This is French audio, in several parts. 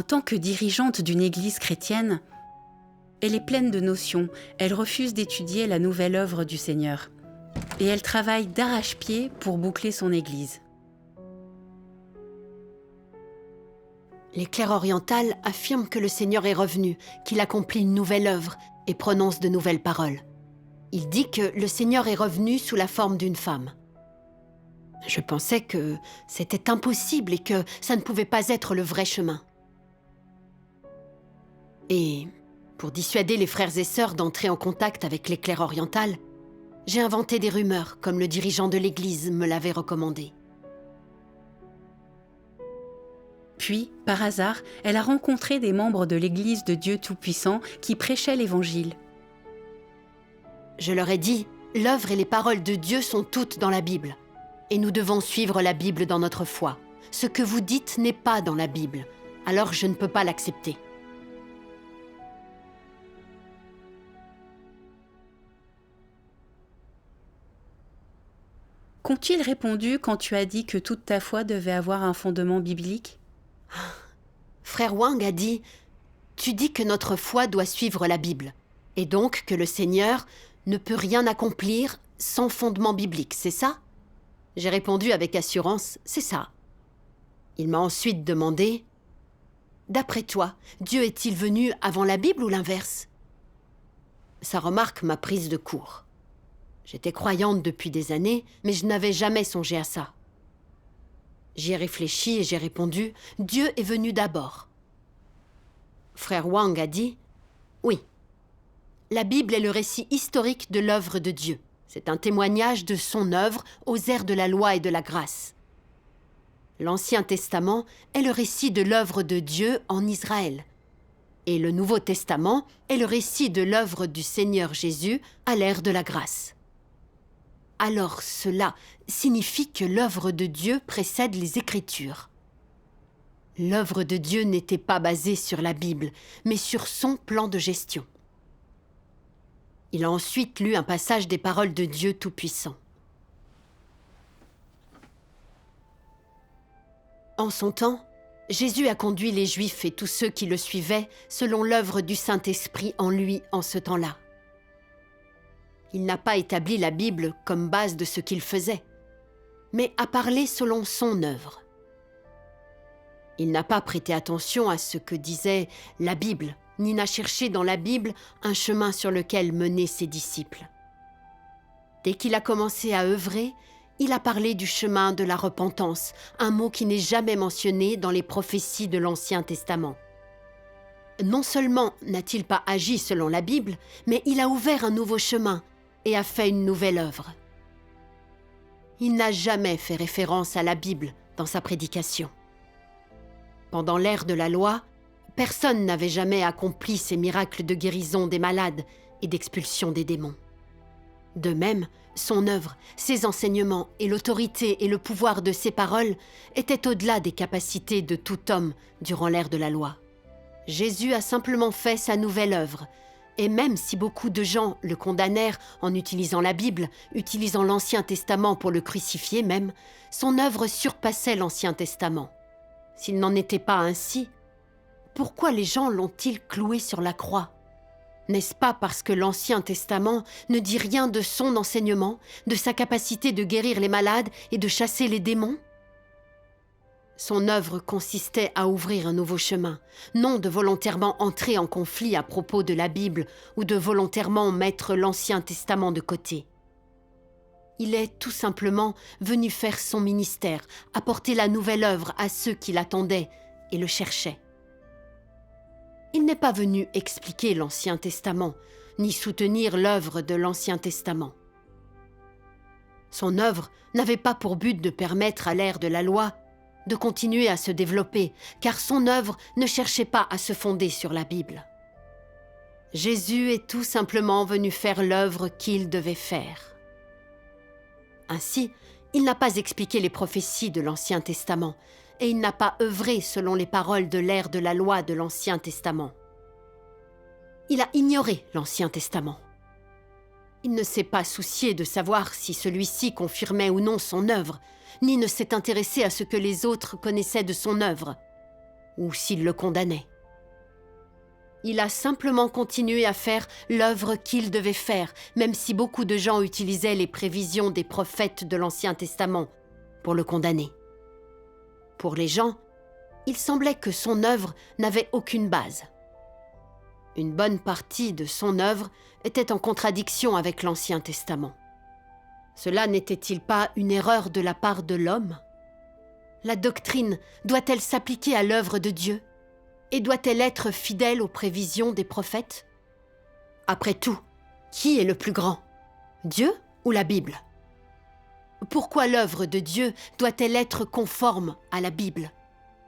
tant que dirigeante d'une église chrétienne, elle est pleine de notions, elle refuse d'étudier la nouvelle œuvre du Seigneur. Et elle travaille d'arrache-pied pour boucler son église. Les clercs orientales affirment que le Seigneur est revenu, qu'il accomplit une nouvelle œuvre et prononce de nouvelles paroles. Il dit que le Seigneur est revenu sous la forme d'une femme. Je pensais que c'était impossible et que ça ne pouvait pas être le vrai chemin. Et pour dissuader les frères et sœurs d'entrer en contact avec les clercs orientales, j'ai inventé des rumeurs, comme le dirigeant de l'église me l'avait recommandé. Puis, par hasard, elle a rencontré des membres de l'Église de Dieu Tout-Puissant qui prêchaient l'Évangile. Je leur ai dit, l'œuvre et les paroles de Dieu sont toutes dans la Bible. Et nous devons suivre la Bible dans notre foi. Ce que vous dites n'est pas dans la Bible, alors je ne peux pas l'accepter. Qu'ont-ils répondu quand tu as dit que toute ta foi devait avoir un fondement biblique ? Frère Wang a dit « Tu dis que notre foi doit suivre la Bible, et donc que le Seigneur ne peut rien accomplir sans fondement biblique, c'est ça ?» J'ai répondu avec assurance « C'est ça. » Il m'a ensuite demandé « D'après toi, Dieu est-il venu avant la Bible ou l'inverse ?» Sa remarque m'a prise de court. J'étais croyante depuis des années, mais je n'avais jamais songé à ça. J'y ai réfléchi et j'ai répondu « Dieu est venu d'abord. » Frère Wang a dit « Oui. La Bible est le récit historique de l'œuvre de Dieu. C'est un témoignage de son œuvre aux ères de la loi et de la grâce. L'Ancien Testament est le récit de l'œuvre de Dieu en Israël. Et le Nouveau Testament est le récit de l'œuvre du Seigneur Jésus à l'ère de la grâce. Alors cela signifie que l'œuvre de Dieu précède les Écritures. L'œuvre de Dieu n'était pas basée sur la Bible, mais sur son plan de gestion. Il a ensuite lu un passage des paroles de Dieu Tout-Puissant. En son temps, Jésus a conduit les Juifs et tous ceux qui le suivaient selon l'œuvre du Saint-Esprit en lui en ce temps-là. Il n'a pas établi la Bible comme base de ce qu'il faisait, mais a parlé selon son œuvre. Il n'a pas prêté attention à ce que disait la Bible, ni n'a cherché dans la Bible un chemin sur lequel mener ses disciples. Dès qu'il a commencé à œuvrer, il a parlé du chemin de la repentance, un mot qui n'est jamais mentionné dans les prophéties de l'Ancien Testament. Non seulement n'a-t-il pas agi selon la Bible, mais il a ouvert un nouveau chemin et a fait une nouvelle œuvre. Il n'a jamais fait référence à la Bible dans sa prédication. Pendant l'ère de la loi, personne n'avait jamais accompli ces miracles de guérison des malades et d'expulsion des démons. De même, son œuvre, ses enseignements et l'autorité et le pouvoir de ses paroles étaient au-delà des capacités de tout homme durant l'ère de la loi. Jésus a simplement fait sa nouvelle œuvre, et même si beaucoup de gens le condamnèrent en utilisant la Bible, utilisant l'Ancien Testament pour le crucifier même, son œuvre surpassait l'Ancien Testament. S'il n'en était pas ainsi, pourquoi les gens l'ont-ils cloué sur la croix ? N'est-ce pas parce que l'Ancien Testament ne dit rien de son enseignement, de sa capacité de guérir les malades et de chasser les démons ? Son œuvre consistait à ouvrir un nouveau chemin, non de volontairement entrer en conflit à propos de la Bible ou de volontairement mettre l'Ancien Testament de côté. Il est tout simplement venu faire son ministère, apporter la nouvelle œuvre à ceux qui l'attendaient et le cherchaient. Il n'est pas venu expliquer l'Ancien Testament, ni soutenir l'œuvre de l'Ancien Testament. Son œuvre n'avait pas pour but de permettre à l'ère de la loi de continuer à se développer, car son œuvre ne cherchait pas à se fonder sur la Bible. Jésus est tout simplement venu faire l'œuvre qu'il devait faire. Ainsi, il n'a pas expliqué les prophéties de l'Ancien Testament, et il n'a pas œuvré selon les paroles de l'ère de la loi de l'Ancien Testament. Il a ignoré l'Ancien Testament. Il ne s'est pas soucié de savoir si celui-ci confirmait ou non son œuvre, ni ne s'est intéressé à ce que les autres connaissaient de son œuvre. ou s'il le condamnait. Il a simplement continué à faire l'œuvre qu'il devait faire, même si beaucoup de gens utilisaient les prévisions des prophètes de l'Ancien Testament pour le condamner. Pour les gens, il semblait que son œuvre n'avait aucune base. Une bonne partie de son œuvre était en contradiction avec l'Ancien Testament. Cela n'était-il pas une erreur de la part de l'homme ? La doctrine doit-elle s'appliquer à l'œuvre de Dieu ? Et doit-elle être fidèle aux prévisions des prophètes ? Après tout, qui est le plus grand ? Dieu ou la Bible ? Pourquoi l'œuvre de Dieu doit-elle être conforme à la Bible ?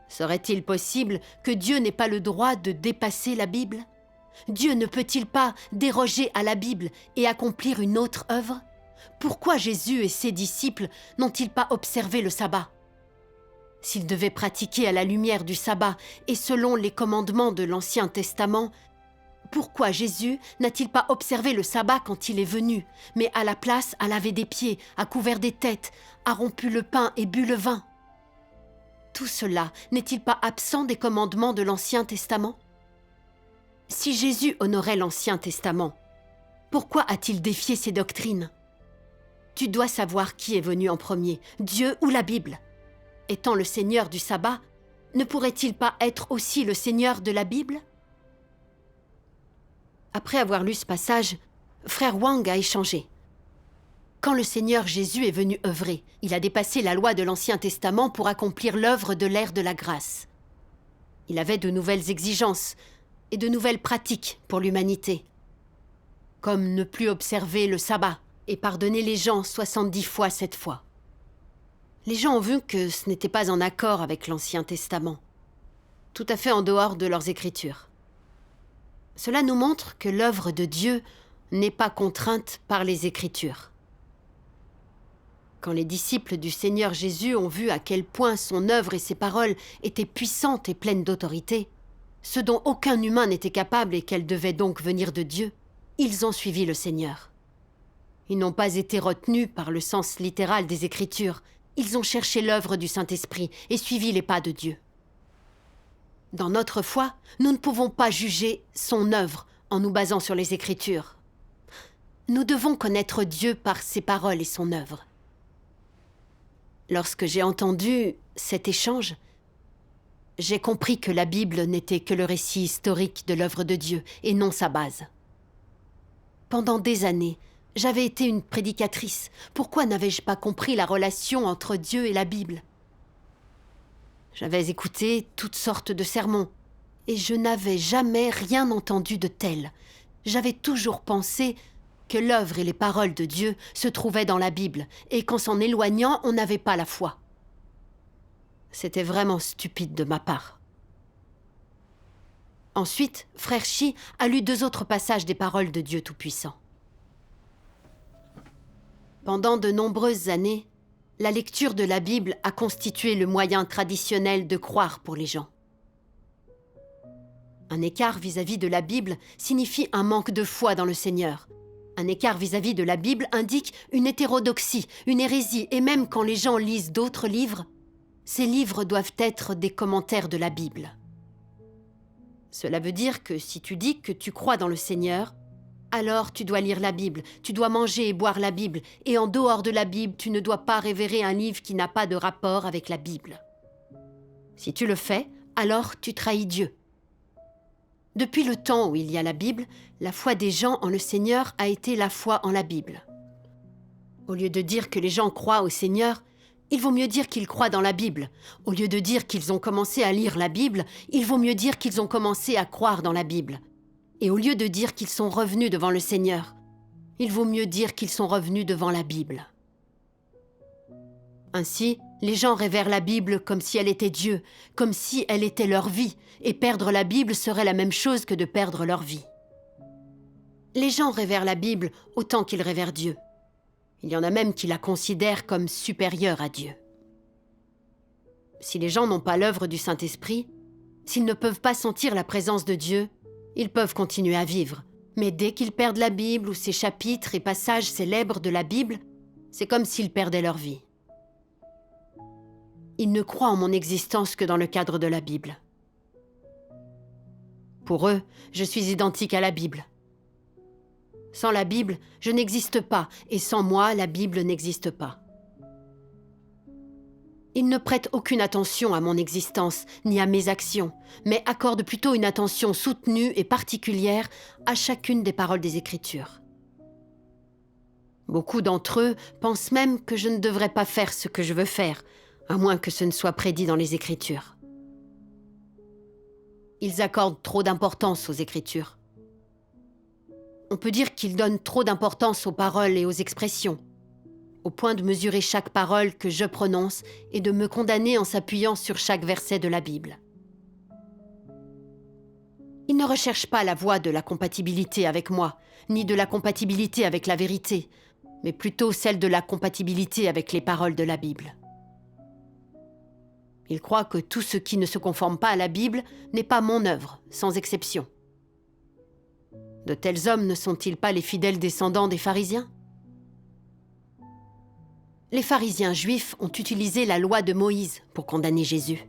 Serait-il possible que Dieu n'ait pas le droit de dépasser la Bible ? Dieu ne peut-il pas déroger à la Bible et accomplir une autre œuvre ? Pourquoi Jésus et ses disciples n'ont-ils pas observé le sabbat ? S'ils devaient pratiquer à la lumière du sabbat et selon les commandements de l'Ancien Testament, pourquoi Jésus n'a-t-il pas observé le sabbat quand il est venu, mais à la place a lavé des pieds, a couvert des têtes, a rompu le pain et bu le vin ? Tout cela n'est-il pas absent des commandements de l'Ancien Testament ? Si Jésus honorait l'Ancien Testament, pourquoi a-t-il défié ses doctrines ? Tu dois savoir qui est venu en premier, Dieu ou la Bible ? Étant le Seigneur du sabbat, ne pourrait-il pas être aussi le Seigneur de la Bible ? Après avoir lu ce passage, frère Wang a échangé. Quand le Seigneur Jésus est venu œuvrer, il a dépassé la loi de l'Ancien Testament pour accomplir l'œuvre de l'ère de la grâce. Il avait de nouvelles exigences et de nouvelles pratiques pour l'humanité, comme ne plus observer le sabbat et pardonner les gens 70 fois 7 fois. Les gens ont vu que ce n'était pas en accord avec l'Ancien Testament, tout à fait en dehors de leurs Écritures. Cela nous montre que l'œuvre de Dieu n'est pas contrainte par les Écritures. Quand les disciples du Seigneur Jésus ont vu à quel point son œuvre et ses paroles étaient puissantes et pleines d'autorité, ce dont aucun humain n'était capable et qu'elles devaient donc venir de Dieu, ils ont suivi le Seigneur. Ils n'ont pas été retenus par le sens littéral des Écritures. Ils ont cherché l'œuvre du Saint-Esprit et suivi les pas de Dieu. Dans notre foi, nous ne pouvons pas juger son œuvre en nous basant sur les Écritures. Nous devons connaître Dieu par ses paroles et son œuvre. Lorsque j'ai entendu cet échange, j'ai compris que la Bible n'était que le récit historique de l'œuvre de Dieu et non sa base. Pendant des années, j'avais été une prédicatrice. Pourquoi n'avais-je pas compris la relation entre Dieu et la Bible ? J'avais écouté toutes sortes de sermons, et je n'avais jamais rien entendu de tel. J'avais toujours pensé que l'œuvre et les paroles de Dieu se trouvaient dans la Bible, et qu'en s'en éloignant, on n'avait pas la foi. C'était vraiment stupide de ma part. Ensuite, frère Chi a lu 2 autres passages des paroles de Dieu Tout-Puissant. Pendant de nombreuses années, la lecture de la Bible a constitué le moyen traditionnel de croire pour les gens. Un écart vis-à-vis de la Bible signifie un manque de foi dans le Seigneur. Un écart vis-à-vis de la Bible indique une hétérodoxie, une hérésie, et même quand les gens lisent d'autres livres, ces livres doivent être des commentaires de la Bible. Cela veut dire que si tu dis que tu crois dans le Seigneur, alors tu dois lire la Bible, tu dois manger et boire la Bible, et en dehors de la Bible, tu ne dois pas révérer un livre qui n'a pas de rapport avec la Bible. Si tu le fais, alors tu trahis Dieu. Depuis le temps où il y a la Bible, la foi des gens en le Seigneur a été la foi en la Bible. Au lieu de dire que les gens croient au Seigneur, il vaut mieux dire qu'ils croient dans la Bible. Au lieu de dire qu'ils ont commencé à lire la Bible, il vaut mieux dire qu'ils ont commencé à croire dans la Bible. Et au lieu de dire qu'ils sont revenus devant le Seigneur, il vaut mieux dire qu'ils sont revenus devant la Bible. Ainsi, les gens révèrent la Bible comme si elle était Dieu, comme si elle était leur vie, et perdre la Bible serait la même chose que de perdre leur vie. Les gens révèrent la Bible autant qu'ils révèrent Dieu. Il y en a même qui la considèrent comme supérieure à Dieu. Si les gens n'ont pas l'œuvre du Saint-Esprit, s'ils ne peuvent pas sentir la présence de Dieu, ils peuvent continuer à vivre. Mais dès qu'ils perdent la Bible ou ses chapitres et passages célèbres de la Bible, c'est comme s'ils perdaient leur vie. Ils ne croient en mon existence que dans le cadre de la Bible. Pour eux, je suis identique à la Bible. Sans la Bible, je n'existe pas, et sans moi, la Bible n'existe pas. Ils ne prêtent aucune attention à mon existence, ni à mes actions, mais accordent plutôt une attention soutenue et particulière à chacune des paroles des Écritures. Beaucoup d'entre eux pensent même que je ne devrais pas faire ce que je veux faire, à moins que ce ne soit prédit dans les Écritures. Ils accordent trop d'importance aux Écritures. On peut dire qu'ils donnent trop d'importance aux paroles et aux expressions, au point de mesurer chaque parole que je prononce et de me condamner en s'appuyant sur chaque verset de la Bible. Ils ne recherchent pas la voie de la compatibilité avec moi, ni de la compatibilité avec la vérité, mais plutôt celle de la compatibilité avec les paroles de la Bible. Ils croient que tout ce qui ne se conforme pas à la Bible n'est pas mon œuvre, sans exception. De tels hommes ne sont-ils pas les fidèles descendants des pharisiens ? Les pharisiens juifs ont utilisé la loi de Moïse pour condamner Jésus.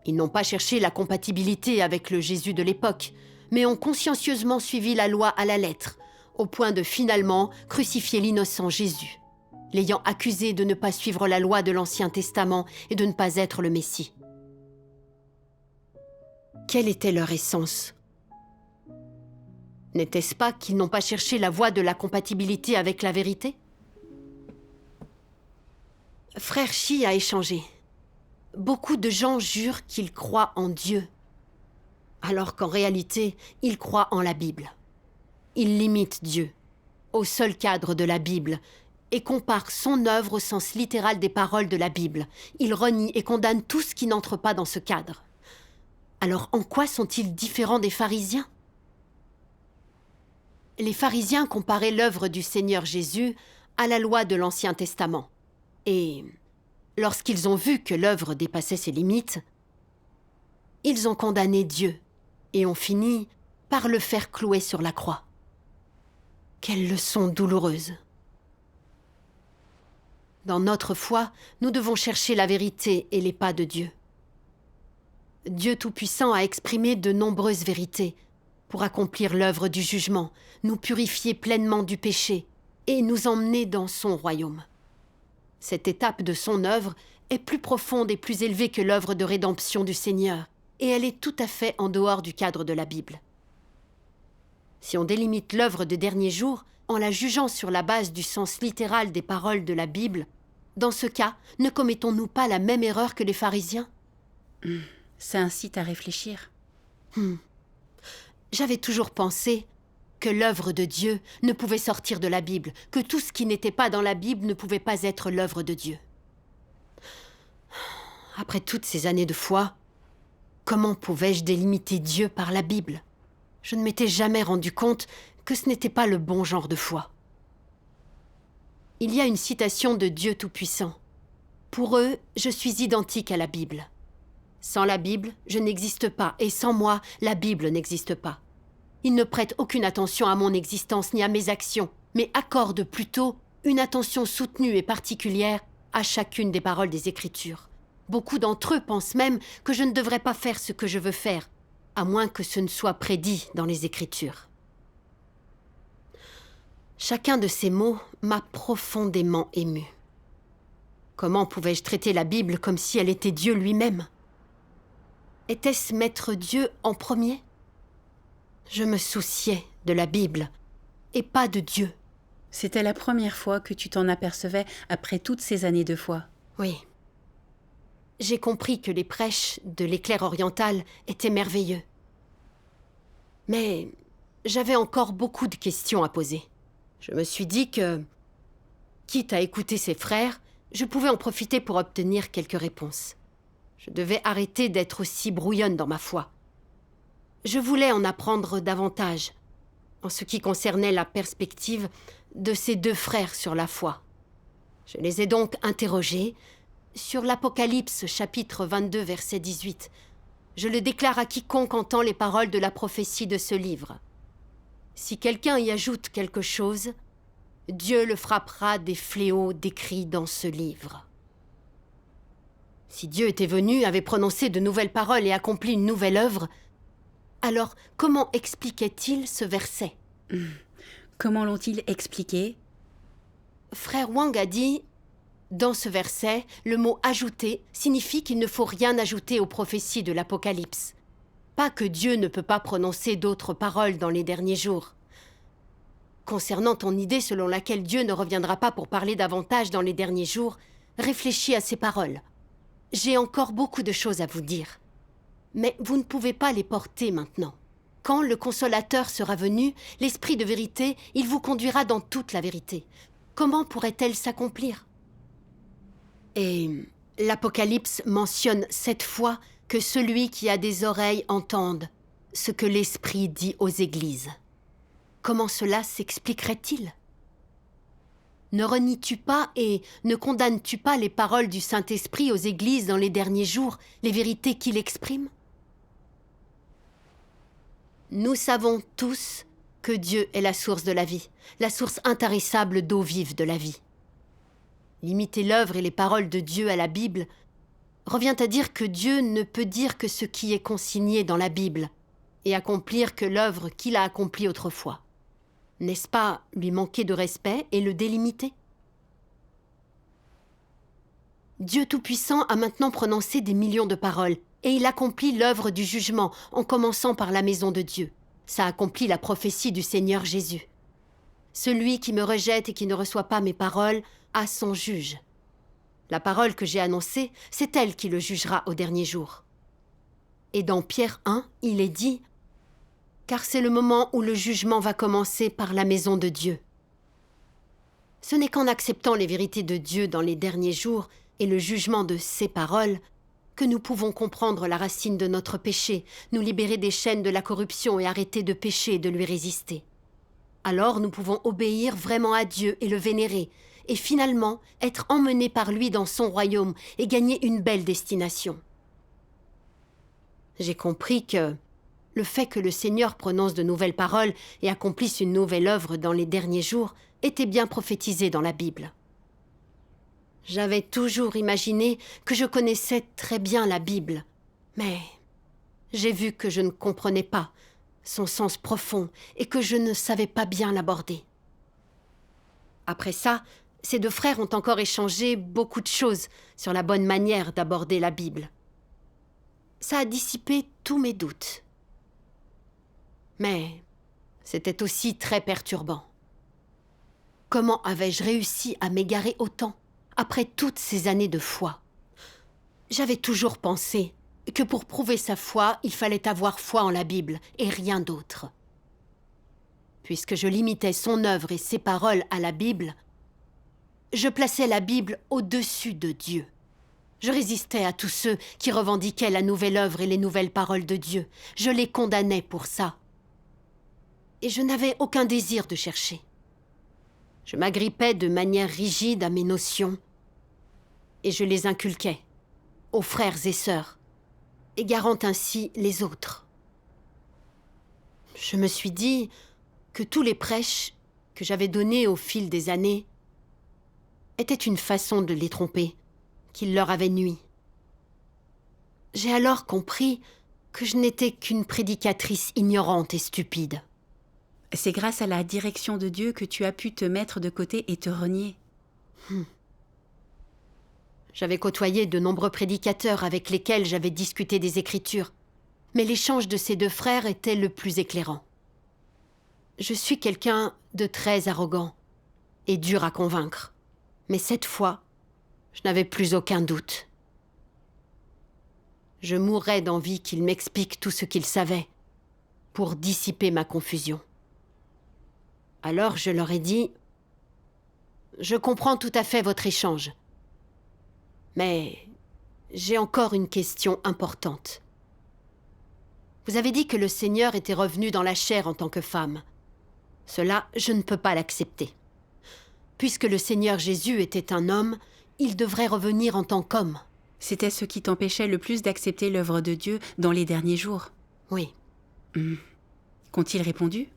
Ils n'ont pas cherché la compatibilité avec le Jésus de l'époque, mais ont consciencieusement suivi la loi à la lettre, au point de finalement crucifier l'innocent Jésus, l'ayant accusé de ne pas suivre la loi de l'Ancien Testament et de ne pas être le Messie. Quelle était leur essence ? N'était-ce pas qu'ils n'ont pas cherché la voie de la compatibilité avec la vérité ? Frère Chi a échangé. Beaucoup de gens jurent qu'ils croient en Dieu, alors qu'en réalité, ils croient en la Bible. Ils limitent Dieu au seul cadre de la Bible et comparent son œuvre au sens littéral des paroles de la Bible. Ils renient et condamnent tout ce qui n'entre pas dans ce cadre. Alors en quoi sont-ils différents des pharisiens ? Les pharisiens comparaient l'œuvre du Seigneur Jésus à la loi de l'Ancien Testament. Et lorsqu'ils ont vu que l'œuvre dépassait ses limites, ils ont condamné Dieu et ont fini par le faire clouer sur la croix. Quelle leçon douloureuse! Dans notre foi, nous devons chercher la vérité et les pas de Dieu. Dieu Tout-Puissant a exprimé de nombreuses vérités pour accomplir l'œuvre du jugement, nous purifier pleinement du péché et nous emmener dans son royaume. Cette étape de son œuvre est plus profonde et plus élevée que l'œuvre de rédemption du Seigneur, et elle est tout à fait en dehors du cadre de la Bible. Si on délimite l'œuvre de dernier jour en la jugeant sur la base du sens littéral des paroles de la Bible, dans ce cas, ne commettons-nous pas la même erreur que les pharisiens ? Ça incite à réfléchir. J'avais toujours pensé que l'œuvre de Dieu ne pouvait sortir de la Bible, que tout ce qui n'était pas dans la Bible ne pouvait pas être l'œuvre de Dieu. Après toutes ces années de foi, comment pouvais-je délimiter Dieu par la Bible ? Je ne m'étais jamais rendu compte que ce n'était pas le bon genre de foi. Il y a une citation de Dieu Tout-Puissant. Pour eux, je suis identique à la Bible. Sans la Bible, je n'existe pas, et sans moi, la Bible n'existe pas. Ils ne prêtent aucune attention à mon existence ni à mes actions, mais accordent plutôt une attention soutenue et particulière à chacune des paroles des Écritures. Beaucoup d'entre eux pensent même que je ne devrais pas faire ce que je veux faire, à moins que ce ne soit prédit dans les Écritures. Chacun de ces mots m'a profondément ému. Comment pouvais-je traiter la Bible comme si elle était Dieu lui-même ? Était-ce mettre Dieu en premier ? Je me souciais de la Bible et pas de Dieu. C'était la première fois que tu t'en apercevais après toutes ces années de foi. Oui. J'ai compris que les prêches de l'éclair oriental étaient merveilleux. Mais j'avais encore beaucoup de questions à poser. Je me suis dit que, quitte à écouter ses frères, je pouvais en profiter pour obtenir quelques réponses. Je devais arrêter d'être aussi brouillonne dans ma foi. Je voulais en apprendre davantage en ce qui concernait la perspective de ces deux frères sur la foi. Je les ai donc interrogés sur l'Apocalypse chapitre 22 verset 18. Je le déclare à quiconque entend les paroles de la prophétie de ce livre. Si quelqu'un y ajoute quelque chose, Dieu le frappera des fléaux décrits dans ce livre. Si Dieu était venu, avait prononcé de nouvelles paroles et accompli une nouvelle œuvre, Alors, comment expliquait-il ce verset? Comment l'ont-ils expliqué? Frère Wang a dit, dans ce verset, le mot « ajouter » signifie qu'il ne faut rien ajouter aux prophéties de l'Apocalypse. Pas que Dieu ne peut pas prononcer d'autres paroles dans les derniers jours. Concernant ton idée selon laquelle Dieu ne reviendra pas pour parler davantage dans les derniers jours, réfléchis à ces paroles. J'ai encore beaucoup de choses à vous dire. Mais vous ne pouvez pas les porter maintenant. Quand le Consolateur sera venu, l'Esprit de vérité, il vous conduira dans toute la vérité. Comment pourrait-elle s'accomplir? Et l'Apocalypse mentionne 7 fois que celui qui a des oreilles entende ce que l'Esprit dit aux églises. Comment cela s'expliquerait-il? Ne renies-tu pas et ne condamnes-tu pas les paroles du Saint-Esprit aux églises dans les derniers jours, les vérités qu'il exprime? Nous savons tous que Dieu est la source de la vie, la source intarissable d'eau vive de la vie. Limiter l'œuvre et les paroles de Dieu à la Bible revient à dire que Dieu ne peut dire que ce qui est consigné dans la Bible et accomplir que l'œuvre qu'il a accomplie autrefois. N'est-ce pas lui manquer de respect et le délimiter? Dieu Tout-Puissant a maintenant prononcé des millions de paroles et il accomplit l'œuvre du jugement en commençant par la maison de Dieu. Ça accomplit la prophétie du Seigneur Jésus. Celui qui me rejette et qui ne reçoit pas mes paroles a son juge. La parole que j'ai annoncée, c'est elle qui le jugera au dernier jour. Et dans Pierre 1, il est dit « Car c'est le moment où le jugement va commencer par la maison de Dieu. » Ce n'est qu'en acceptant les vérités de Dieu dans les derniers jours et le jugement de ses paroles que nous pouvons comprendre la racine de notre péché, nous libérer des chaînes de la corruption et arrêter de pécher et de lui résister. Alors nous pouvons obéir vraiment à Dieu et le vénérer, et finalement être emmenés par lui dans son royaume et gagner une belle destination. J'ai compris que le fait que le Seigneur prononce de nouvelles paroles et accomplisse une nouvelle œuvre dans les derniers jours était bien prophétisé dans la Bible. J'avais toujours imaginé que je connaissais très bien la Bible, mais j'ai vu que je ne comprenais pas son sens profond et que je ne savais pas bien l'aborder. Après ça, ces 2 frères ont encore échangé beaucoup de choses sur la bonne manière d'aborder la Bible. Ça a dissipé tous mes doutes. Mais c'était aussi très perturbant. Comment avais-je réussi à m'égarer autant après toutes ces années de foi? J'avais toujours pensé que pour prouver sa foi, il fallait avoir foi en la Bible et rien d'autre. Puisque je limitais son œuvre et ses paroles à la Bible, je plaçais la Bible au-dessus de Dieu. Je résistais à tous ceux qui revendiquaient la nouvelle œuvre et les nouvelles paroles de Dieu. Je les condamnais pour ça. Et je n'avais aucun désir de chercher. Je m'agrippais de manière rigide à mes notions et je les inculquais aux frères et sœurs, égarant ainsi les autres. Je me suis dit que tous les prêches que j'avais donnés au fil des années étaient une façon de les tromper, qu'il leur avait nui. J'ai alors compris que je n'étais qu'une prédicatrice ignorante et stupide. C'est grâce à la direction de Dieu que tu as pu te mettre de côté et te renier. J'avais côtoyé de nombreux prédicateurs avec lesquels j'avais discuté des Écritures, mais l'échange de ces 2 frères était le plus éclairant. Je suis quelqu'un de très arrogant et dur à convaincre, mais cette fois, je n'avais plus aucun doute. Je mourrais d'envie qu'ils m'expliquent tout ce qu'ils savaient pour dissiper ma confusion. Alors je leur ai dit « Je comprends tout à fait votre échange, mais j'ai encore une question importante. Vous avez dit que le Seigneur était revenu dans la chair en tant que femme. Cela, je ne peux pas l'accepter. Puisque le Seigneur Jésus était un homme, il devrait revenir en tant qu'homme. » C'était ce qui t'empêchait le plus d'accepter l'œuvre de Dieu dans les derniers jours. Oui. Qu'ont-ils répondu?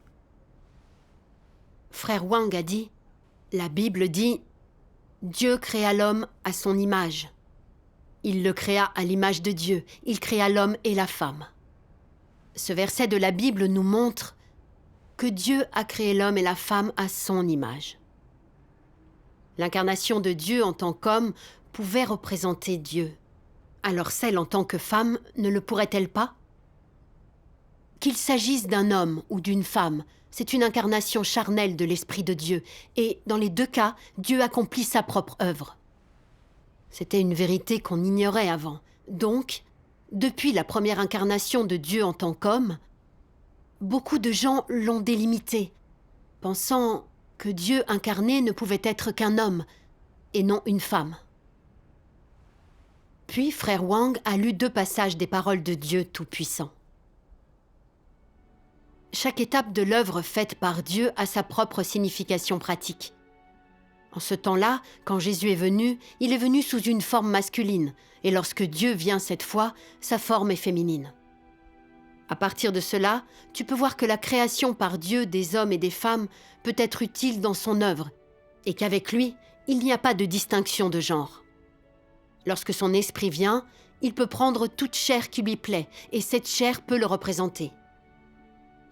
Frère Wang a dit « La Bible dit « Dieu créa l'homme à son image. Il le créa à l'image de Dieu. Il créa l'homme et la femme. » Ce verset de la Bible nous montre que Dieu a créé l'homme et la femme à son image. L'incarnation de Dieu en tant qu'homme pouvait représenter Dieu. Alors celle en tant que femme ne le pourrait-elle pas? Qu'il s'agisse d'un homme ou d'une femme, c'est une incarnation charnelle de l'Esprit de Dieu, et dans les deux cas, Dieu accomplit sa propre œuvre. C'était une vérité qu'on ignorait avant. Donc, depuis la première incarnation de Dieu en tant qu'homme, beaucoup de gens l'ont délimité, pensant que Dieu incarné ne pouvait être qu'un homme, et non une femme. Puis frère Wang a lu 2 passages des paroles de Dieu Tout-Puissant. Chaque étape de l'œuvre faite par Dieu a sa propre signification pratique. En ce temps-là, quand Jésus est venu, il est venu sous une forme masculine, et lorsque Dieu vient cette fois, sa forme est féminine. À partir de cela, tu peux voir que la création par Dieu des hommes et des femmes peut être utile dans son œuvre, et qu'avec lui, il n'y a pas de distinction de genre. Lorsque son esprit vient, il peut prendre toute chair qui lui plaît, et cette chair peut le représenter.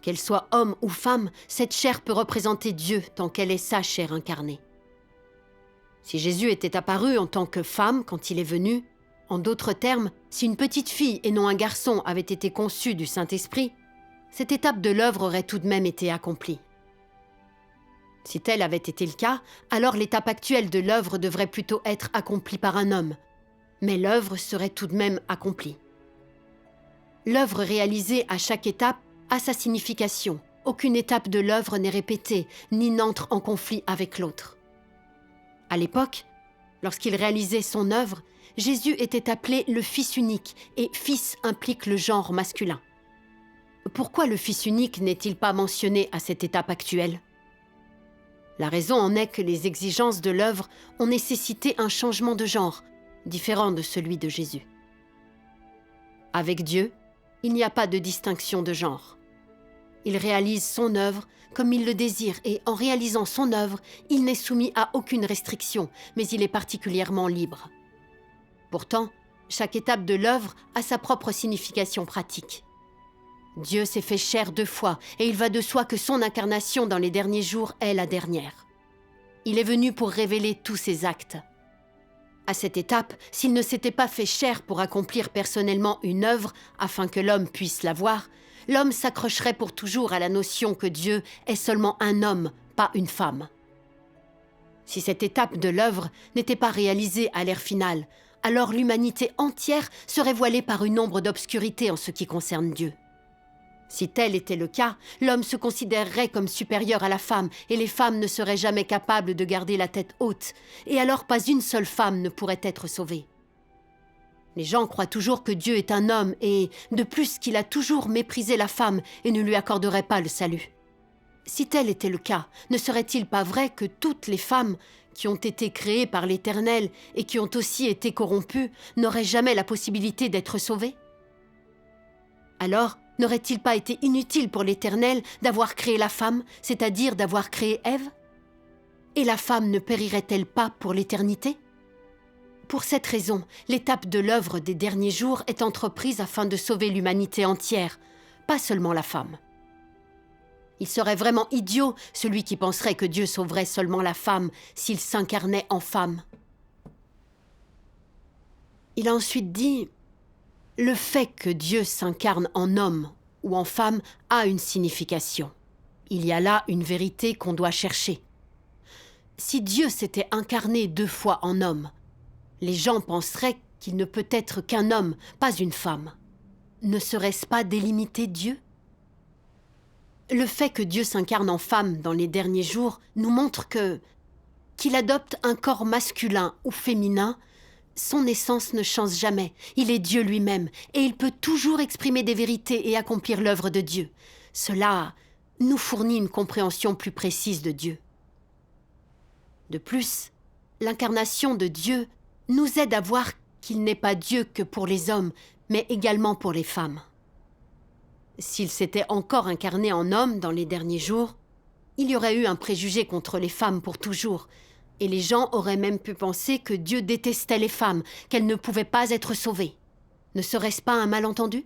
Qu'elle soit homme ou femme, cette chair peut représenter Dieu tant qu'elle est sa chair incarnée. Si Jésus était apparu en tant que femme quand il est venu, en d'autres termes, si une petite fille et non un garçon avait été conçue du Saint-Esprit, cette étape de l'œuvre aurait tout de même été accomplie. Si tel avait été le cas, alors l'étape actuelle de l'œuvre devrait plutôt être accomplie par un homme, mais l'œuvre serait tout de même accomplie. L'œuvre réalisée à chaque étape a sa signification. Aucune étape de l'œuvre n'est répétée, ni n'entre en conflit avec l'autre. À l'époque, lorsqu'il réalisait son œuvre, Jésus était appelé le Fils unique, et Fils implique le genre masculin. Pourquoi le Fils unique n'est-il pas mentionné à cette étape actuelle? La raison en est que les exigences de l'œuvre ont nécessité un changement de genre, différent de celui de Jésus. Avec Dieu, il n'y a pas de distinction de genre. Il réalise son œuvre comme il le désire et en réalisant son œuvre, il n'est soumis à aucune restriction, mais il est particulièrement libre. Pourtant, chaque étape de l'œuvre a sa propre signification pratique. Dieu s'est fait chair 2 fois et il va de soi que son incarnation dans les derniers jours est la dernière. Il est venu pour révéler tous ses actes. À cette étape, s'il ne s'était pas fait chair pour accomplir personnellement une œuvre afin que l'homme puisse la voir, l'homme s'accrocherait pour toujours à la notion que Dieu est seulement un homme, pas une femme. Si cette étape de l'œuvre n'était pas réalisée à l'ère finale, alors l'humanité entière serait voilée par une ombre d'obscurité en ce qui concerne Dieu. Si tel était le cas, l'homme se considérerait comme supérieur à la femme et les femmes ne seraient jamais capables de garder la tête haute, et alors pas une seule femme ne pourrait être sauvée. Les gens croient toujours que Dieu est un homme et, de plus, qu'il a toujours méprisé la femme et ne lui accorderait pas le salut. Si tel était le cas, ne serait-il pas vrai que toutes les femmes qui ont été créées par l'Éternel et qui ont aussi été corrompues n'auraient jamais la possibilité d'être sauvées? Alors, n'aurait-il pas été inutile pour l'Éternel d'avoir créé la femme, c'est-à-dire d'avoir créé Ève? Et la femme ne périrait-elle pas pour l'éternité? Pour cette raison, l'étape de l'œuvre des derniers jours est entreprise afin de sauver l'humanité entière, pas seulement la femme. Il serait vraiment idiot, celui qui penserait que Dieu sauverait seulement la femme s'il s'incarnait en femme. Il a ensuite dit « Le fait que Dieu s'incarne en homme ou en femme a une signification. Il y a là une vérité qu'on doit chercher. Si Dieu s'était incarné 2 fois en homme, les gens penseraient qu'il ne peut être qu'un homme, pas une femme. Ne serait-ce pas délimiter Dieu? Le fait que Dieu s'incarne en femme dans les derniers jours nous montre qu'il adopte un corps masculin ou féminin, son essence ne change jamais. Il est Dieu lui-même et il peut toujours exprimer des vérités et accomplir l'œuvre de Dieu. Cela nous fournit une compréhension plus précise de Dieu. De plus, l'incarnation de Dieu nous aide à voir qu'il n'est pas Dieu que pour les hommes, mais également pour les femmes. S'il s'était encore incarné en homme dans les derniers jours, il y aurait eu un préjugé contre les femmes pour toujours, et les gens auraient même pu penser que Dieu détestait les femmes, qu'elles ne pouvaient pas être sauvées. Ne serait-ce pas un malentendu?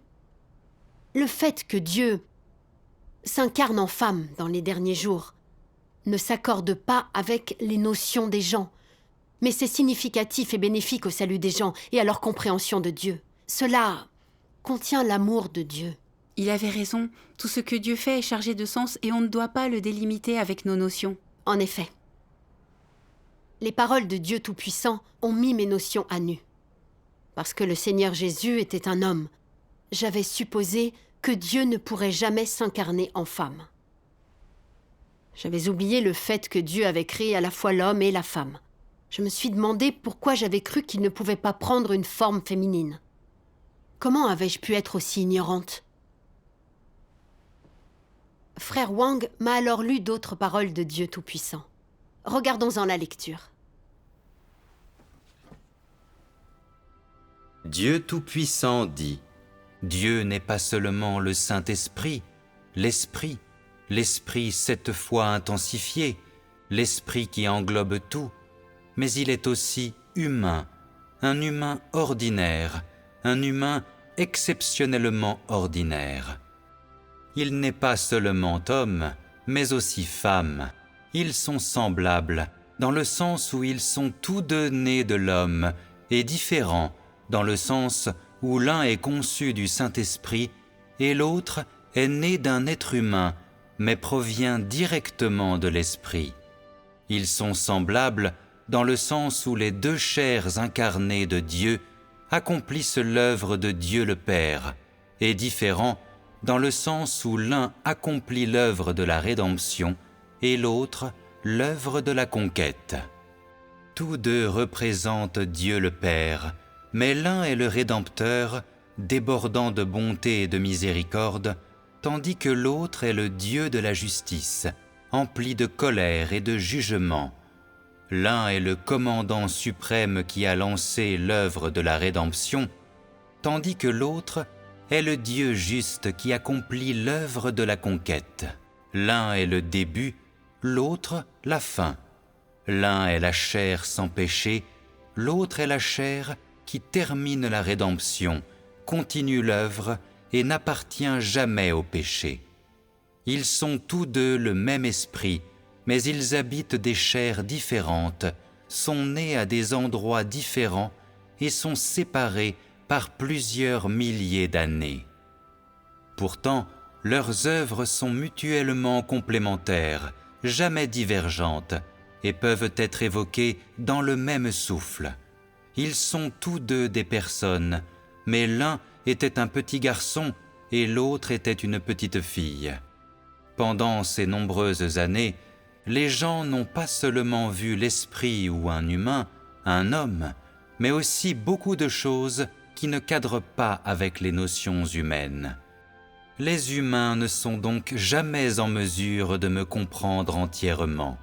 Le fait que Dieu s'incarne en femme dans les derniers jours ne s'accorde pas avec les notions des gens, mais c'est significatif et bénéfique au salut des gens et à leur compréhension de Dieu. Cela contient l'amour de Dieu. Il avait raison, tout ce que Dieu fait est chargé de sens et on ne doit pas le délimiter avec nos notions. En effet, les paroles de Dieu Tout-Puissant ont mis mes notions à nu. Parce que le Seigneur Jésus était un homme, j'avais supposé que Dieu ne pourrait jamais s'incarner en femme. J'avais oublié le fait que Dieu avait créé à la fois l'homme et la femme. Je me suis demandé pourquoi j'avais cru qu'il ne pouvait pas prendre une forme féminine. Comment avais-je pu être aussi ignorante ? Frère Wang m'a alors lu d'autres paroles de Dieu Tout-Puissant. Regardons-en la lecture. Dieu Tout-Puissant dit : Dieu n'est pas seulement le Saint-Esprit, l'Esprit, l'Esprit 7 fois intensifié, l'Esprit qui englobe tout, mais il est aussi humain, un humain ordinaire, un humain exceptionnellement ordinaire. Il n'est pas seulement homme, mais aussi femme. Ils sont semblables, dans le sens où ils sont tous deux nés de l'homme, et différents, dans le sens où l'un est conçu du Saint-Esprit et l'autre est né d'un être humain, mais provient directement de l'Esprit. Ils sont semblables dans le sens où les deux chairs incarnées de Dieu accomplissent l'œuvre de Dieu le Père, et différents dans le sens où l'un accomplit l'œuvre de la rédemption et l'autre l'œuvre de la conquête. Tous deux représentent Dieu le Père, mais l'un est le Rédempteur, débordant de bonté et de miséricorde, tandis que l'autre est le Dieu de la justice, empli de colère et de jugement. L'un est le commandant suprême qui a lancé l'œuvre de la rédemption, tandis que l'autre est le Dieu juste qui accomplit l'œuvre de la conquête. L'un est le début, l'autre la fin. L'un est la chair sans péché, l'autre est la chair qui termine la rédemption, continue l'œuvre et n'appartient jamais au péché. Ils sont tous deux le même esprit, mais ils habitent des chairs différentes, sont nés à des endroits différents et sont séparés par plusieurs milliers d'années. Pourtant, leurs œuvres sont mutuellement complémentaires, jamais divergentes, et peuvent être évoquées dans le même souffle. Ils sont tous deux des personnes, mais l'un était un petit garçon et l'autre était une petite fille. Pendant ces nombreuses années, les gens n'ont pas seulement vu l'esprit ou un humain, un homme, mais aussi beaucoup de choses qui ne cadrent pas avec les notions humaines. Les humains ne sont donc jamais en mesure de me comprendre entièrement.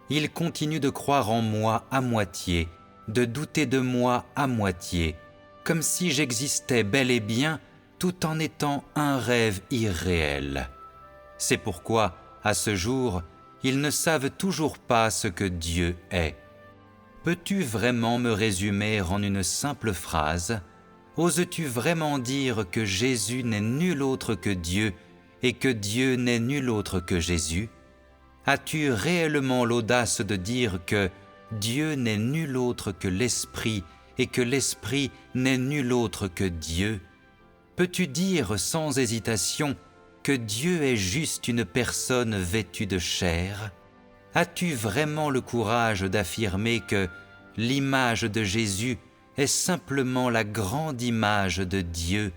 Ils continuent de croire en moi à moitié, de douter de moi à moitié, comme si j'existais bel et bien tout en étant un rêve irréel. C'est pourquoi, à ce jour, ils ne savent toujours pas ce que Dieu est. Peux-tu vraiment me résumer en une simple phrase ? Oses-tu vraiment dire que Jésus n'est nul autre que Dieu et que Dieu n'est nul autre que Jésus ? As-tu réellement l'audace de dire que Dieu n'est nul autre que l'Esprit et que l'Esprit n'est nul autre que Dieu ? Peux-tu dire sans hésitation que Dieu est juste une personne vêtue de chair ? As-tu vraiment le courage d'affirmer que l'image de Jésus est simplement la grande image de Dieu ?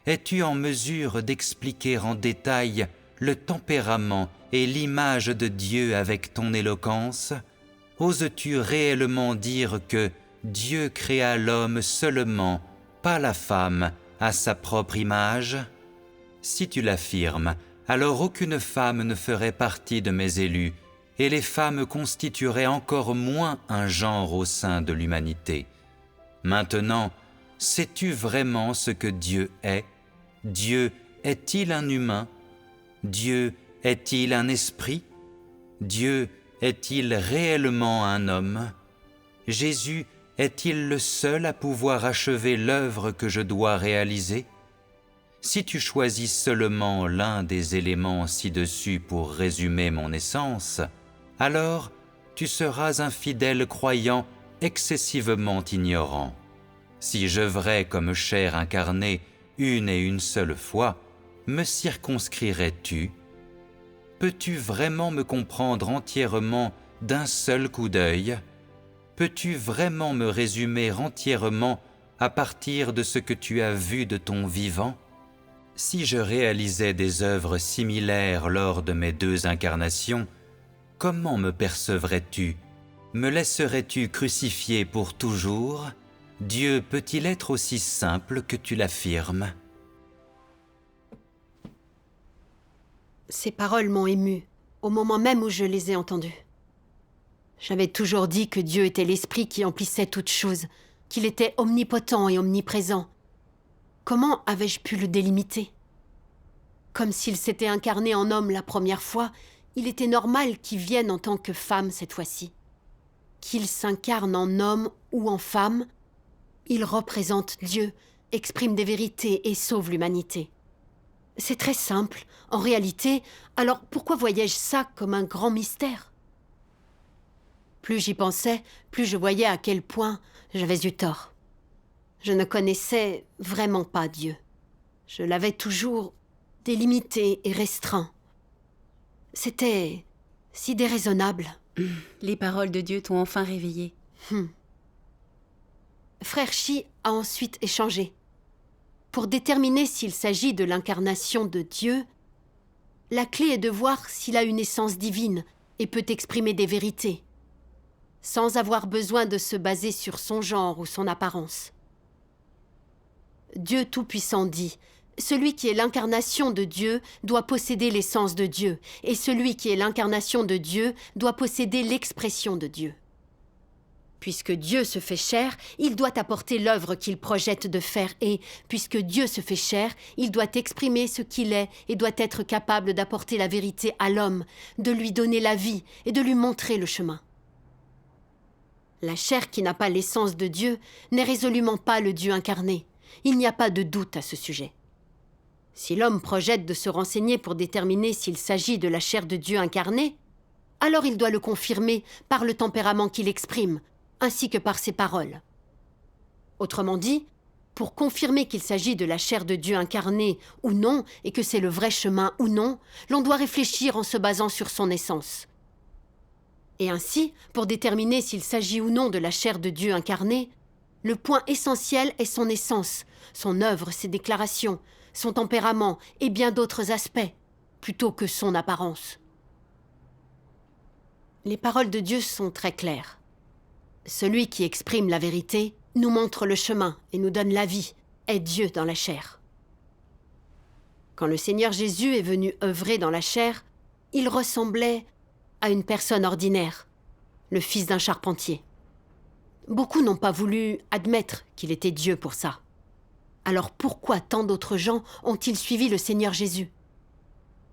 Es-tu en mesure d'expliquer en détail le tempérament et l'image de Dieu avec ton éloquence ? Oses-tu réellement dire que Dieu créa l'homme seulement, pas la femme, à sa propre image ? Si tu l'affirmes, alors aucune femme ne ferait partie de mes élus, et les femmes constitueraient encore moins un genre au sein de l'humanité. Maintenant, sais-tu vraiment ce que Dieu est ? Dieu est-il un humain ? Dieu est-il un esprit ? Dieu est-il réellement un homme ? Jésus est-il le seul à pouvoir achever l'œuvre que je dois réaliser ? si tu choisis seulement l'un des éléments ci-dessus pour résumer mon essence, alors tu seras un fidèle croyant excessivement ignorant. Si j'œuvrais comme chair incarnée une et une seule fois, me circonscrirais-tu? Peux-tu vraiment me comprendre entièrement d'un seul coup d'œil? Peux-tu vraiment me résumer entièrement à partir de ce que tu as vu de ton vivant? Si je réalisais des œuvres similaires lors de mes 2 incarnations, comment me percevrais-tu? Me laisserais-tu crucifié pour toujours? Dieu peut-il être aussi simple que tu l'affirmes? Ces paroles m'ont ému, au moment même où je les ai entendues. J'avais toujours dit que Dieu était l'Esprit qui emplissait toutes choses, qu'il était omnipotent et omniprésent. Comment avais-je pu le délimiter? Comme s'il s'était incarné en homme la première fois, il était normal qu'il vienne en tant que femme cette fois-ci. Qu'il s'incarne en homme ou en femme, il représente Dieu, exprime des vérités et sauve l'humanité. C'est très simple, en réalité, alors pourquoi voyais-je ça comme un grand mystère? Plus j'y pensais, plus je voyais à quel point j'avais eu tort. Je ne connaissais vraiment pas Dieu. Je l'avais toujours délimité et restreint. C'était si déraisonnable. Les paroles de Dieu t'ont enfin réveillé. Frère Chi a ensuite échangé. Pour déterminer s'il s'agit de l'incarnation de Dieu, la clé est de voir s'il a une essence divine et peut exprimer des vérités, sans avoir besoin de se baser sur son genre ou son apparence. Dieu Tout-Puissant dit « Celui qui est l'incarnation de Dieu doit posséder l'essence de Dieu, et celui qui est l'incarnation de Dieu doit posséder l'expression de Dieu. » Puisque Dieu se fait chair, il doit apporter l'œuvre qu'il projette de faire et, puisque Dieu se fait chair, il doit exprimer ce qu'il est et doit être capable d'apporter la vérité à l'homme, de lui donner la vie et de lui montrer le chemin. La chair qui n'a pas l'essence de Dieu n'est résolument pas le Dieu incarné. Il n'y a pas de doute à ce sujet. Si l'homme projette de se renseigner pour déterminer s'il s'agit de la chair de Dieu incarnée, alors il doit le confirmer par le tempérament qu'il exprime, ainsi que par ses paroles. Autrement dit, pour confirmer qu'il s'agit de la chair de Dieu incarnée ou non, et que c'est le vrai chemin ou non, l'on doit réfléchir en se basant sur son essence. Et ainsi, pour déterminer s'il s'agit ou non de la chair de Dieu incarnée, le point essentiel est son essence, son œuvre, ses déclarations, son tempérament et bien d'autres aspects, plutôt que son apparence. Les paroles de Dieu sont très claires. Celui qui exprime la vérité nous montre le chemin et nous donne la vie, est Dieu dans la chair. Quand le Seigneur Jésus est venu œuvrer dans la chair, il ressemblait à une personne ordinaire, le fils d'un charpentier. Beaucoup n'ont pas voulu admettre qu'il était Dieu pour ça. Alors pourquoi tant d'autres gens ont-ils suivi le Seigneur Jésus?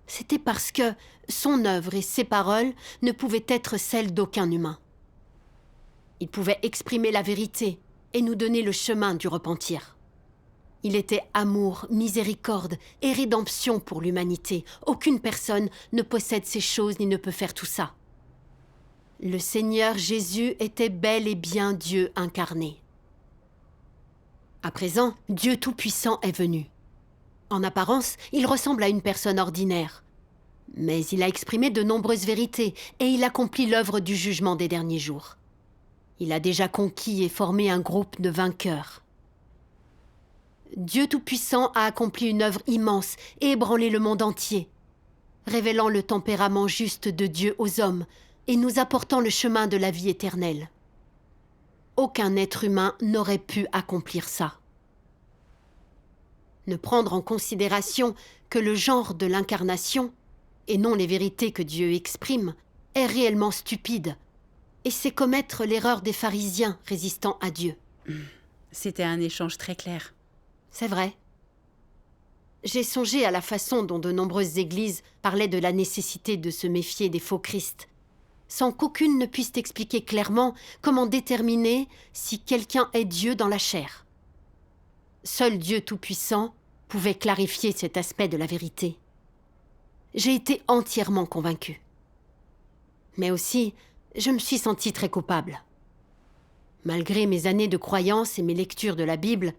C'était parce que son œuvre et ses paroles ne pouvaient être celles d'aucun humain. Il pouvait exprimer la vérité et nous donner le chemin du repentir. Il était amour, miséricorde et rédemption pour l'humanité. Aucune personne ne possède ces choses ni ne peut faire tout ça. Le Seigneur Jésus était bel et bien Dieu incarné. À présent, Dieu Tout-Puissant est venu. En apparence, il ressemble à une personne ordinaire. Mais il a exprimé de nombreuses vérités et il accomplit l'œuvre du jugement des derniers jours. Il a déjà conquis et formé un groupe de vainqueurs. Dieu Tout-Puissant a accompli une œuvre immense et ébranlé le monde entier, révélant le tempérament juste de Dieu aux hommes et nous apportant le chemin de la vie éternelle. Aucun être humain n'aurait pu accomplir ça. Ne prendre en considération que le genre de l'incarnation, et non les vérités que Dieu exprime, est réellement stupide. Et c'est commettre l'erreur des pharisiens résistant à Dieu. C'était un échange très clair. C'est vrai. J'ai songé à la façon dont de nombreuses églises parlaient de la nécessité de se méfier des faux Christ, sans qu'aucune ne puisse expliquer clairement comment déterminer si quelqu'un est Dieu dans la chair. Seul Dieu Tout-Puissant pouvait clarifier cet aspect de la vérité. J'ai été entièrement convaincue. Mais aussi, je me suis sentie très coupable. Malgré mes années de croyance et mes lectures de la Bible,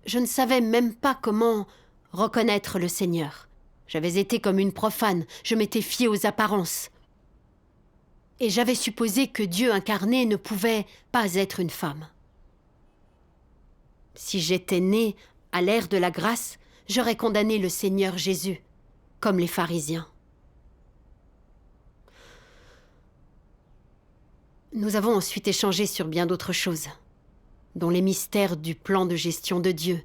je ne savais même pas comment reconnaître le Seigneur. J'avais été comme une profane, je m'étais fiée aux apparences. Et j'avais supposé que Dieu incarné ne pouvait pas être une femme. Si j'étais née à l'ère de la grâce, j'aurais condamné le Seigneur Jésus, comme les pharisiens. Nous avons ensuite échangé sur bien d'autres choses, dont les mystères du plan de gestion de Dieu,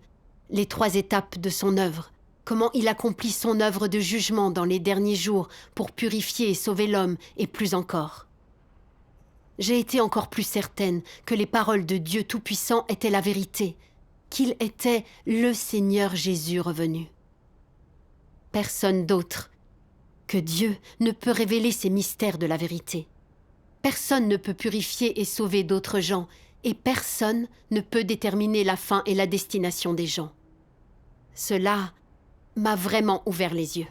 les 3 étapes de son œuvre, comment il accomplit son œuvre de jugement dans les derniers jours pour purifier et sauver l'homme, et plus encore. J'ai été encore plus certaine que les paroles de Dieu Tout-Puissant étaient la vérité, qu'il était le Seigneur Jésus revenu. Personne d'autre que Dieu ne peut révéler ces mystères de la vérité. Personne ne peut purifier et sauver d'autres gens, et personne ne peut déterminer la fin et la destination des gens. Cela m'a vraiment ouvert les yeux.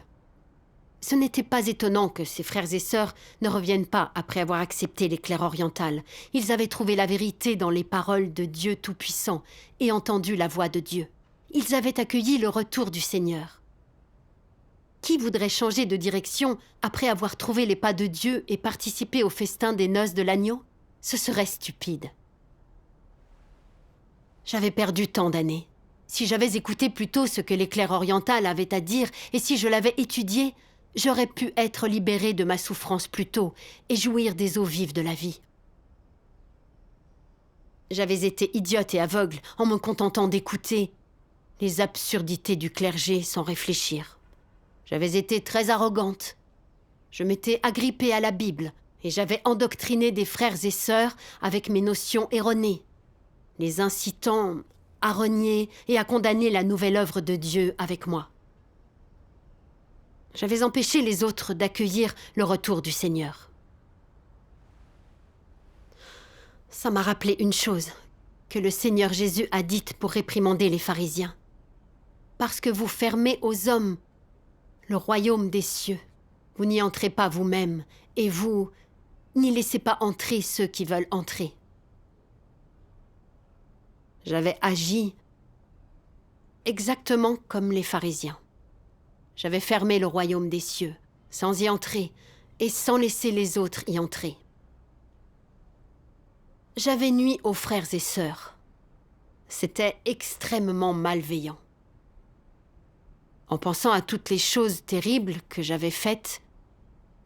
Ce n'était pas étonnant que ses frères et sœurs ne reviennent pas après avoir accepté l'éclair oriental. Ils avaient trouvé la vérité dans les paroles de Dieu Tout-Puissant et entendu la voix de Dieu. Ils avaient accueilli le retour du Seigneur. Qui voudrait changer de direction après avoir trouvé les pas de Dieu et participer au festin des noces de l'agneau? Ce serait stupide. J'avais perdu tant d'années. Si j'avais écouté plutôt ce que l'éclair oriental avait à dire et si je l'avais étudié, j'aurais pu être libérée de ma souffrance plus tôt et jouir des eaux vives de la vie. J'avais été idiote et aveugle en me contentant d'écouter les absurdités du clergé sans réfléchir. J'avais été très arrogante. Je m'étais agrippée à la Bible et j'avais endoctriné des frères et sœurs avec mes notions erronées, les incitant à renier et à condamner la nouvelle œuvre de Dieu avec moi. J'avais empêché les autres d'accueillir le retour du Seigneur. Ça m'a rappelé une chose que le Seigneur Jésus a dite pour réprimander les pharisiens. Parce que vous fermez aux hommes le royaume des cieux, vous n'y entrez pas vous-même, et vous n'y laissez pas entrer ceux qui veulent entrer. J'avais agi exactement comme les pharisiens. J'avais fermé le royaume des cieux, sans y entrer, et sans laisser les autres y entrer. J'avais nui aux frères et sœurs. C'était extrêmement malveillant. En pensant à toutes les choses terribles que j'avais faites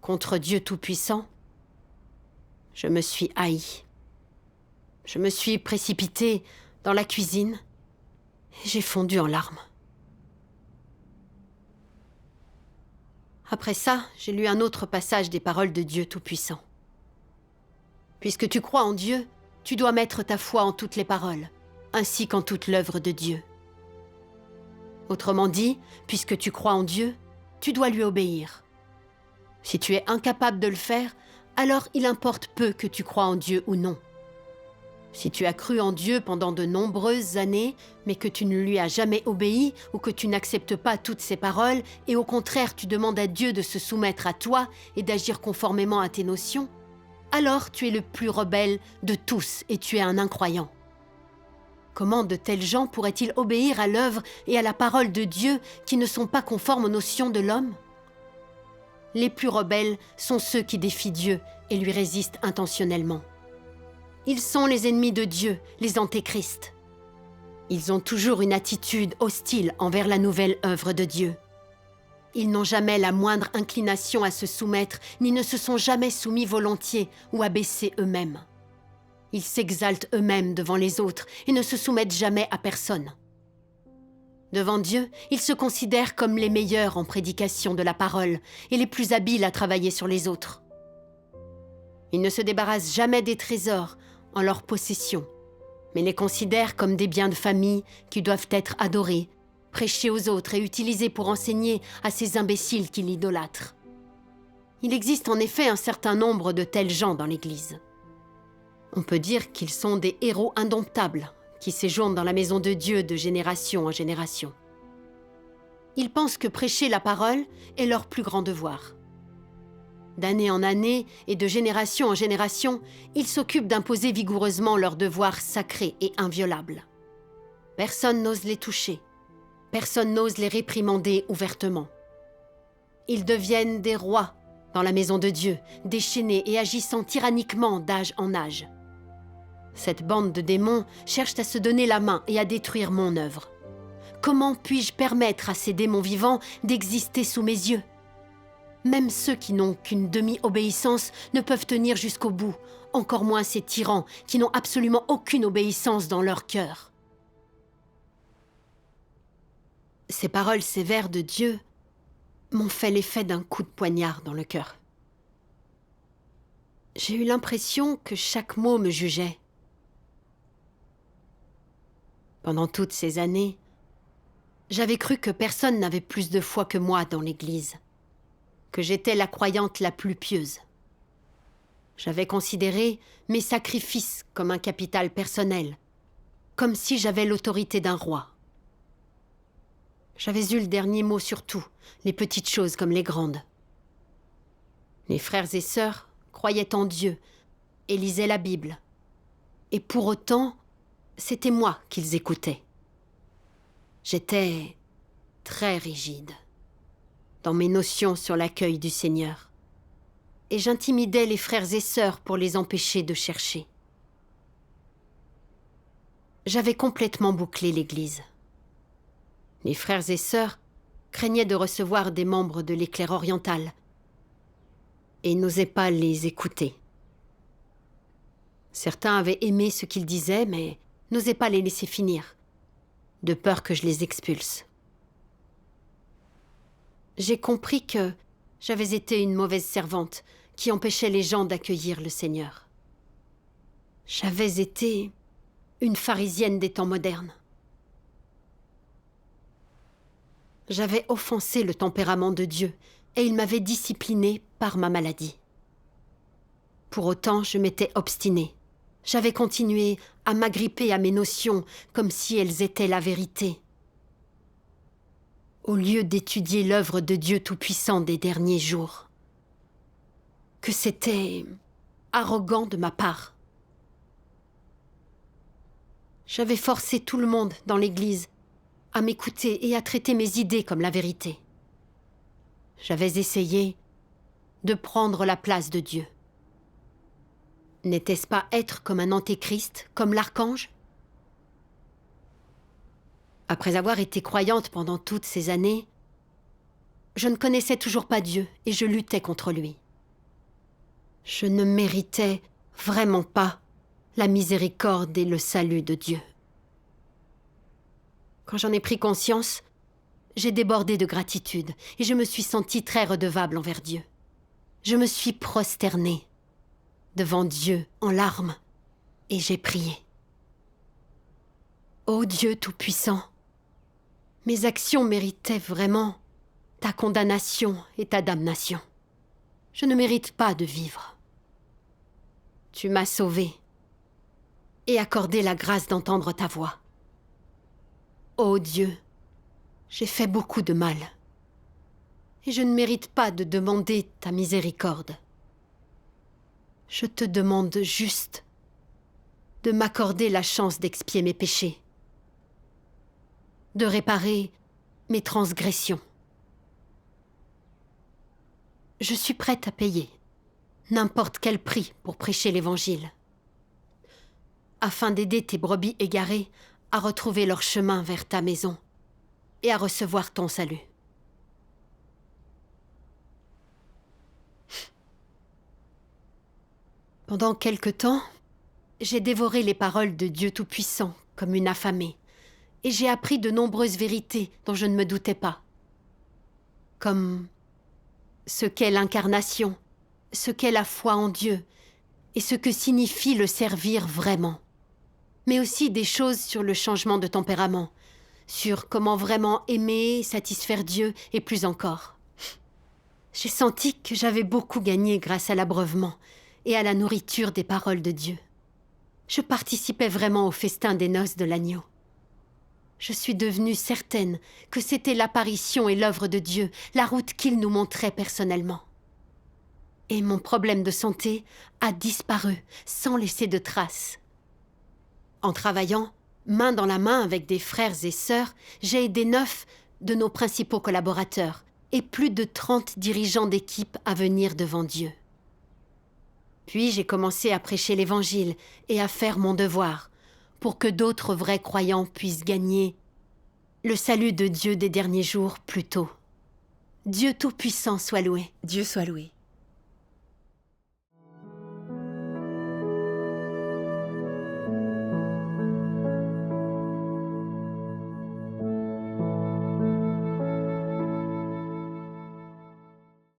contre Dieu Tout-Puissant, je me suis haïe. Je me suis précipitée dans la cuisine et j'ai fondu en larmes. Après ça, j'ai lu un autre passage des paroles de Dieu Tout-Puissant. Puisque tu crois en Dieu, tu dois mettre ta foi en toutes les paroles, ainsi qu'en toute l'œuvre de Dieu. Autrement dit, puisque tu crois en Dieu, tu dois lui obéir. Si tu es incapable de le faire, alors il importe peu que tu crois en Dieu ou non. Si tu as cru en Dieu pendant de nombreuses années, mais que tu ne lui as jamais obéi ou que tu n'acceptes pas toutes ses paroles et au contraire tu demandes à Dieu de se soumettre à toi et d'agir conformément à tes notions, alors tu es le plus rebelle de tous et tu es un incroyant. Comment de tels gens pourraient-ils obéir à l'œuvre et à la parole de Dieu qui ne sont pas conformes aux notions de l'homme? Les plus rebelles sont ceux qui défient Dieu et lui résistent intentionnellement. Ils sont les ennemis de Dieu, les antéchrists. Ils ont toujours une attitude hostile envers la nouvelle œuvre de Dieu. Ils n'ont jamais la moindre inclination à se soumettre, ni ne se sont jamais soumis volontiers ou abaissés eux-mêmes. Ils s'exaltent eux-mêmes devant les autres et ne se soumettent jamais à personne. Devant Dieu, ils se considèrent comme les meilleurs en prédication de la parole et les plus habiles à travailler sur les autres. Ils ne se débarrassent jamais des trésors en leur possession, mais les considèrent comme des biens de famille qui doivent être adorés, prêchés aux autres et utilisés pour enseigner à ces imbéciles qui l'idolâtrent. Il existe en effet un certain nombre de tels gens dans l'Église. On peut dire qu'ils sont des héros indomptables qui séjournent dans la maison de Dieu de génération en génération. Ils pensent que prêcher la parole est leur plus grand devoir. D'année en année et de génération en génération, ils s'occupent d'imposer vigoureusement leurs devoirs sacrés et inviolables. Personne n'ose les toucher. Personne n'ose les réprimander ouvertement. Ils deviennent des rois dans la maison de Dieu, déchaînés et agissant tyranniquement d'âge en âge. Cette bande de démons cherche à se donner la main et à détruire mon œuvre. Comment puis-je permettre à ces démons vivants d'exister sous mes yeux ? Même ceux qui n'ont qu'une demi-obéissance ne peuvent tenir jusqu'au bout, encore moins ces tyrans qui n'ont absolument aucune obéissance dans leur cœur. Ces paroles sévères de Dieu m'ont fait l'effet d'un coup de poignard dans le cœur. J'ai eu l'impression que chaque mot me jugeait. Pendant toutes ces années, j'avais cru que personne n'avait plus de foi que moi dans l'Église, que j'étais la croyante la plus pieuse. J'avais considéré mes sacrifices comme un capital personnel, comme si j'avais l'autorité d'un roi. J'avais eu le dernier mot sur tout, les petites choses comme les grandes. Mes frères et sœurs croyaient en Dieu et lisaient la Bible. Et pour autant, c'était moi qu'ils écoutaient. J'étais très rigide dans mes notions sur l'accueil du Seigneur. Et j'intimidais les frères et sœurs pour les empêcher de chercher. J'avais complètement bouclé l'Église. Les frères et sœurs craignaient de recevoir des membres de l'Éclair oriental et n'osaient pas les écouter. Certains avaient aimé ce qu'ils disaient, mais n'osaient pas les laisser finir, de peur que je les expulse. J'ai compris que j'avais été une mauvaise servante qui empêchait les gens d'accueillir le Seigneur. J'avais été une pharisienne des temps modernes. J'avais offensé le tempérament de Dieu et il m'avait disciplinée par ma maladie. Pour autant, je m'étais obstinée. J'avais continué à m'agripper à mes notions comme si elles étaient la vérité. Au lieu d'étudier l'œuvre de Dieu Tout-Puissant des derniers jours. Que c'était arrogant de ma part. J'avais forcé tout le monde dans l'Église à m'écouter et à traiter mes idées comme la vérité. J'avais essayé de prendre la place de Dieu. N'était-ce pas être comme un antéchrist, comme l'archange ? Après avoir été croyante pendant toutes ces années, je ne connaissais toujours pas Dieu et je luttais contre lui. Je ne méritais vraiment pas la miséricorde et le salut de Dieu. Quand j'en ai pris conscience, j'ai débordé de gratitude et je me suis sentie très redevable envers Dieu. Je me suis prosternée devant Dieu en larmes et j'ai prié. Ô Dieu Tout-Puissant, mes actions méritaient vraiment ta condamnation et ta damnation. Je ne mérite pas de vivre. Tu m'as sauvée et accordé la grâce d'entendre ta voix. Ô Dieu, j'ai fait beaucoup de mal et je ne mérite pas de demander ta miséricorde. Je te demande juste de m'accorder la chance d'expier mes péchés, de réparer mes transgressions. Je suis prête à payer n'importe quel prix pour prêcher l'Évangile, afin d'aider tes brebis égarées à retrouver leur chemin vers ta maison et à recevoir ton salut. Pendant quelque temps, j'ai dévoré les paroles de Dieu Tout-Puissant comme une affamée, et j'ai appris de nombreuses vérités dont je ne me doutais pas, comme ce qu'est l'incarnation, ce qu'est la foi en Dieu, et ce que signifie le servir vraiment, mais aussi des choses sur le changement de tempérament, sur comment vraiment aimer, satisfaire Dieu, et plus encore. J'ai senti que j'avais beaucoup gagné grâce à l'abreuvement et à la nourriture des paroles de Dieu. Je participais vraiment au festin des noces de l'agneau. Je suis devenue certaine que c'était l'apparition et l'œuvre de Dieu, la route qu'il nous montrait personnellement. Et mon problème de santé a disparu sans laisser de traces. En travaillant, main dans la main avec des frères et sœurs, j'ai aidé 9 de nos principaux collaborateurs et plus de 30 dirigeants d'équipe à venir devant Dieu. Puis j'ai commencé à prêcher l'Évangile et à faire mon devoir pour que d'autres vrais croyants puissent gagner le salut de Dieu des derniers jours plus tôt. Dieu Tout-Puissant soit loué. Dieu soit loué.